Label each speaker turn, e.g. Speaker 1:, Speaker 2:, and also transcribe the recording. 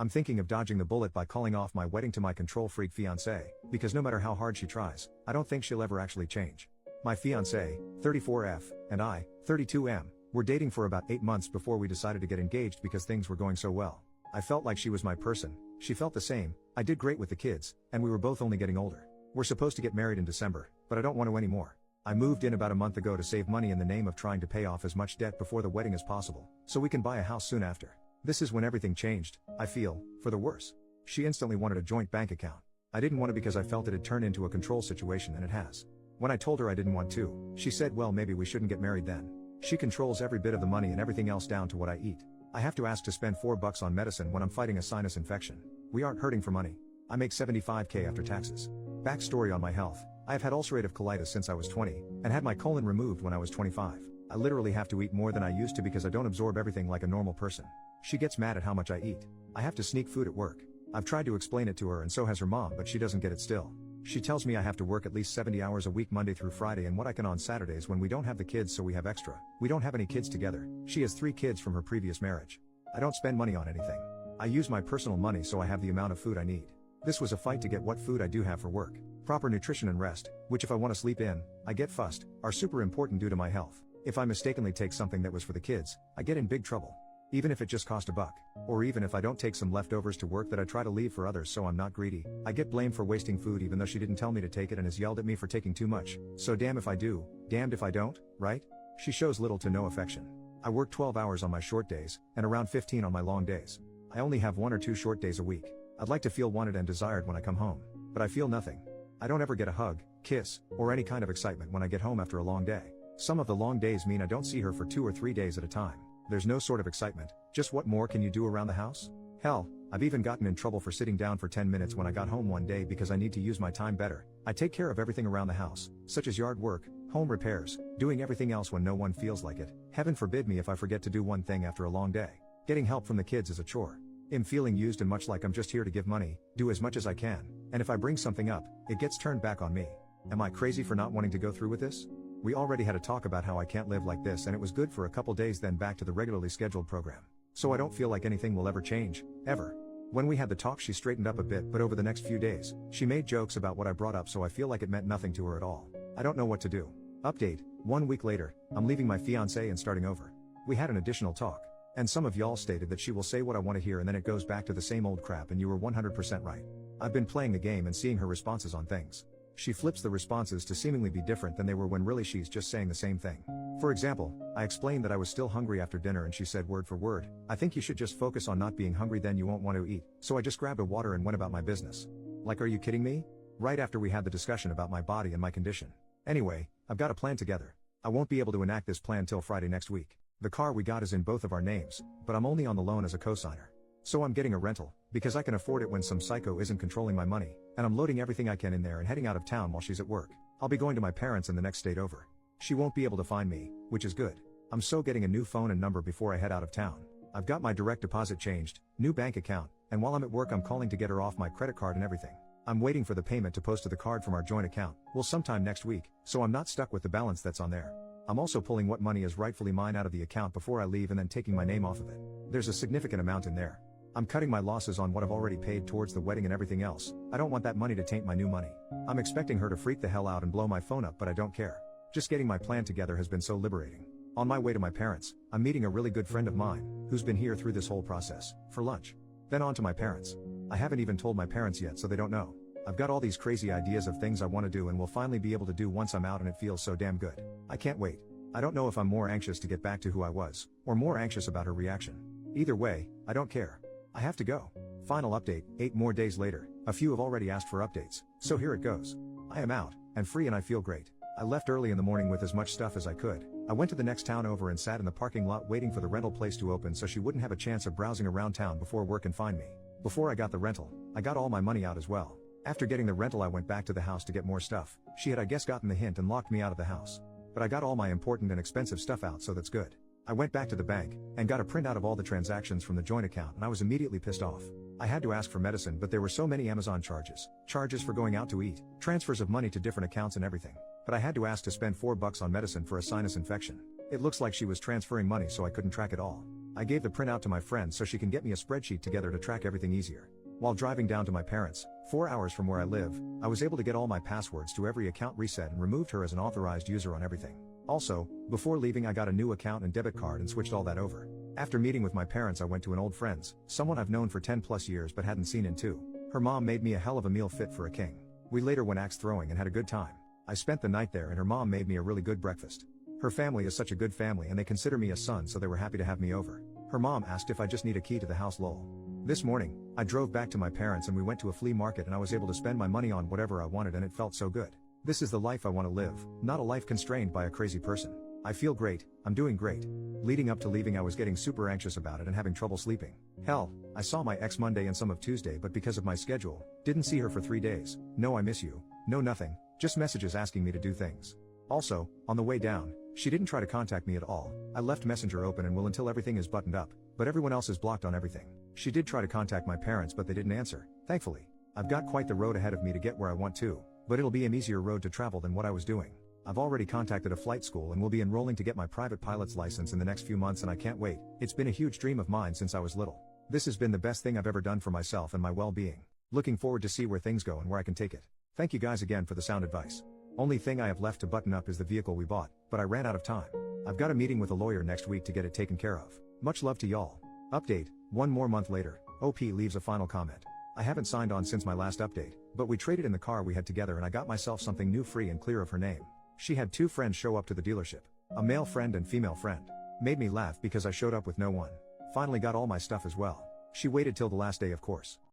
Speaker 1: I'm thinking of dodging the bullet by calling off my wedding to my control freak fiancée, because no matter how hard she tries, I don't think she'll ever actually change. My fiancée, 34F, and I, 32M, were dating for about 8 months before we decided to get engaged because things were going so well. I felt like she was my person, she felt the same, I did great with the kids, and we were both only getting older. We're supposed to get married in December, but I don't want to anymore. I moved in about a month ago to save money in the name of trying to pay off as much debt before the wedding as possible, so we can buy a house soon after. This is when everything changed, I feel, for the worse. She instantly wanted a joint bank account. I didn't want it because I felt it'd turn into a control situation, and it has. When I told her I didn't want to, she said, well, maybe we shouldn't get married then. She controls every bit of the money and everything else down to what I eat. I have to ask to spend $4 on medicine when I'm fighting a sinus infection. We aren't hurting for money. I make $75K after taxes. Backstory on my health. I have had ulcerative colitis since I was 20, and had my colon removed when I was 25. I literally have to eat more than I used to because I don't absorb everything like a normal person. She gets mad at how much I eat. I have to sneak food at work. I've tried to explain it to her and so has her mom, but she doesn't get it still. She tells me I have to work at least 70 hours a week Monday through Friday and what I can on Saturdays when we don't have the kids, so we have extra. We don't have any kids together. She has 3 kids from her previous marriage. I don't spend money on anything. I use my personal money so I have the amount of food I need. This was a fight to get what food I do have for work. Proper nutrition and rest, which if I want to sleep in, I get fussed, are super important due to my health. If I mistakenly take something that was for the kids, I get in big trouble. Even if it just cost $1. Or even if I don't take some leftovers to work that I try to leave for others so I'm not greedy, I get blamed for wasting food even though she didn't tell me to take it and has yelled at me for taking too much. So damn if I do, damned if I don't, right? She shows little to no affection. I work 12 hours on my short days, and around 15 on my long days. I only have 1 or 2 short days a week. I'd like to feel wanted and desired when I come home. But I feel nothing. I don't ever get a hug, kiss, or any kind of excitement when I get home after a long day. Some of the long days mean I don't see her for 2 or 3 days at a time. There's no sort of excitement, just what more can you do around the house? Hell, I've even gotten in trouble for sitting down for 10 minutes when I got home one day because I need to use my time better. I take care of everything around the house, such as yard work, home repairs, doing everything else when no one feels like it. Heaven forbid me if I forget to do one thing after a long day. Getting help from the kids is a chore. I'm feeling used and much like I'm just here to give money, do as much as I can, and if I bring something up, it gets turned back on me. Am I crazy for not wanting to go through with this? We already had a talk about how I can't live like this, and it was good for a couple days, then back to the regularly scheduled program. So I don't feel like anything will ever change, ever. When we had the talk she straightened up a bit, but over the next few days, she made jokes about what I brought up, so I feel like it meant nothing to her at all. I don't know what to do. Update, 1 week later, I'm leaving my fiancé and starting over. We had an additional talk. And some of y'all stated that she will say what I want to hear and then it goes back to the same old crap, and you were 100% right. I've been playing the game and seeing her responses on things. She flips the responses to seemingly be different than they were when really she's just saying the same thing. For example, I explained that I was still hungry after dinner and she said word for word, I think you should just focus on not being hungry, then you won't want to eat. So I just grabbed a water and went about my business. Like, are you kidding me? Right after we had the discussion about my body and my condition. Anyway, I've got a plan together. I won't be able to enact this plan till Friday next week. The car we got is in both of our names, but I'm only on the loan as a cosigner. So I'm getting a rental, because I can afford it when some psycho isn't controlling my money, and I'm loading everything I can in there and heading out of town while she's at work. I'll be going to my parents in the next state over. She won't be able to find me, which is good. I'm so getting a new phone and number before I head out of town. I've got my direct deposit changed, new bank account, and while I'm at work I'm calling to get her off my credit card and everything. I'm waiting for the payment to post to the card from our joint account, well, sometime next week, so I'm not stuck with the balance that's on there. I'm also pulling what money is rightfully mine out of the account before I leave and then taking my name off of it. There's a significant amount in there. I'm cutting my losses on what I've already paid towards the wedding and everything else. I don't want that money to taint my new money. I'm expecting her to freak the hell out and blow my phone up, but I don't care. Just getting my plan together has been so liberating. On my way to my parents, I'm meeting a really good friend of mine, who's been here through this whole process, for lunch. Then on to my parents. I haven't even told my parents yet, so they don't know. I've got all these crazy ideas of things I want to do and will finally be able to do once I'm out, and it feels so damn good. I can't wait. I don't know if I'm more anxious to get back to who I was, or more anxious about her reaction. Either way, I don't care. I have to go. Final update, 8 more days later. A few have already asked for updates, so here it goes. I am out, and free, and I feel great. I left early in the morning with as much stuff as I could. I went to the next town over and sat in the parking lot waiting for the rental place to open so she wouldn't have a chance of browsing around town before work and find me. Before I got the rental, I got all my money out as well. After getting the rental I went back to the house to get more stuff. She had I guess gotten the hint and locked me out of the house. But I got all my important and expensive stuff out, so that's good. I went back to the bank, and got a printout of all the transactions from the joint account, and I was immediately pissed off. I had to ask for medicine, but there were so many Amazon charges for going out to eat, transfers of money to different accounts and everything. But I had to ask to spend $4 on medicine for a sinus infection. It looks like she was transferring money so I couldn't track it all. I gave the printout to my friend so she can get me a spreadsheet together to track everything easier. While driving down to my parents', 4 hours from where I live, I was able to get all my passwords to every account reset and removed her as an authorized user on everything. Also, before leaving I got a new account and debit card and switched all that over. After meeting with my parents I went to an old friend's, someone I've known for 10 plus years but hadn't seen in 2. Her mom made me a hell of a meal fit for a king. We later went axe throwing and had a good time. I spent the night there and her mom made me a really good breakfast. Her family is such a good family and they consider me a son, so they were happy to have me over. Her mom asked if I just need a key to the house lol. This morning, I drove back to my parents and we went to a flea market and I was able to spend my money on whatever I wanted and it felt so good. This is the life I want to live, not a life constrained by a crazy person. I feel great, I'm doing great. Leading up to leaving I was getting super anxious about it and having trouble sleeping. Hell, I saw my ex Monday and some of Tuesday but because of my schedule, didn't see her for 3 days. No I miss you, no nothing, just messages asking me to do things. Also, on the way down, she didn't try to contact me at all. I left Messenger open and will until everything is buttoned up, but everyone else is blocked on everything. She did try to contact my parents but they didn't answer, thankfully. I've got quite the road ahead of me to get where I want to, but it'll be an easier road to travel than what I was doing. I've already contacted a flight school and will be enrolling to get my private pilot's license in the next few months and I can't wait. It's been a huge dream of mine since I was little. This has been the best thing I've ever done for myself and my well-being. Looking forward to see where things go and where I can take it. Thank you guys again for the sound advice. Only thing I have left to button up is the vehicle we bought, but I ran out of time. I've got a meeting with a lawyer next week to get it taken care of. Much love to y'all. Update, 1 more month later, OP leaves a final comment. I haven't signed on since my last update, but we traded in the car we had together and I got myself something new free and clear of her name. She had 2 friends show up to the dealership. A male friend and female friend. Made me laugh because I showed up with no one. Finally got all my stuff as well. She waited till the last day of course.